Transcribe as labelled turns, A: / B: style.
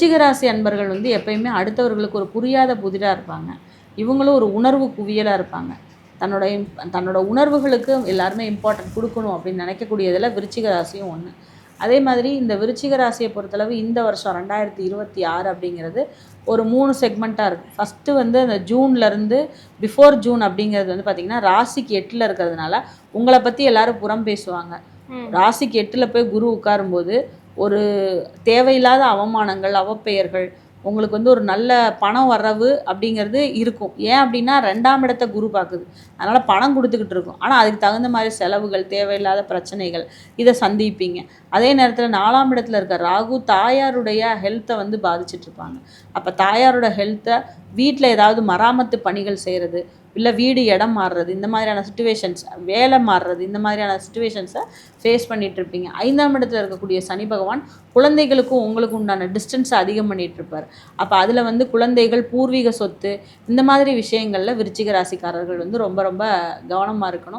A: விருச்சிக ராசி அன்பர்கள் வந்து எப்பயுமே அடுத்தவர்களுக்கு ஒரு புரியாத புதிராக இருப்பாங்க. இவங்களும் ஒரு உணர்வு குவியலாக இருப்பாங்க. தன்னோட உணர்வுகளுக்கு எல்லாருமே இம்பார்ட்டன்ட் கொடுக்கணும் அப்படின்னு நினைக்கக்கூடியதில் விருச்சிக ராசியும் ஒன்று. அதே மாதிரி இந்த விருச்சிக ராசியை பொறுத்தளவு இந்த வருஷம் 2026 அப்படிங்கிறது ஒரு 3 செக்மெண்ட்டாக இருக்குது. ஃபஸ்ட்டு வந்து அந்த ஜூன்லேருந்து பிஃபோர் ஜூன் அப்படிங்கிறது வந்து பார்த்திங்கன்னா ராசிக்கு 8ல் இருக்கிறதுனால உங்களை பற்றி எல்லோரும் புறம் பேசுவாங்க. ராசிக்கு 8ல் போய் குரு உட்காரும்போது ஒரு தேவையில்லாத அவமானங்கள், அவப்பெயர்கள், உங்களுக்கு வந்து ஒரு நல்ல பணம் வரவு அப்படிங்கிறது இருக்கும். ஏன் அப்படின்னா 2ஆம் இடத்த குரு பார்க்குது. அதனால் பணம் கொடுத்துக்கிட்டு இருக்கும். ஆனால் அதுக்கு தகுந்த மாதிரி செலவுகள், தேவையில்லாத பிரச்சனைகள் இதை சந்திப்பீங்க. அதே நேரத்தில் 4ஆம் இடத்துல இருக்க ராகு தாயாருடைய ஹெல்த்தை வந்து பாதிச்சிட்ருப்பாங்க. அப்போ தாயாரோட ஹெல்த்தை வீட்டில் ஏதாவது மராமத்து பணிகள் செய்கிறது, இல்லை வீடு இடம் மாறுறது, இந்த மாதிரியான சிச்சுவேஷன்ஸ், வேலை மாறுறது, இந்த மாதிரியான சிச்சுவேஷன்ஸை ஃபேஸ் பண்ணிகிட்ருப்பீங்க. 5ஆம் இடத்துல இருக்கக்கூடிய சனி பகவான் குழந்தைகளுக்கும் உங்களுக்கும் உண்டான டிஸ்டன்ஸை அதிகம் பண்ணிகிட்ருப்பார். அப்போ அதில் வந்து குழந்தைகள், பூர்வீக சொத்து, இந்த மாதிரி விஷயங்களில் விருச்சிக ராசிக்காரர்கள் வந்து ரொம்ப ரொம்ப கவனமாக இருக்கணும்.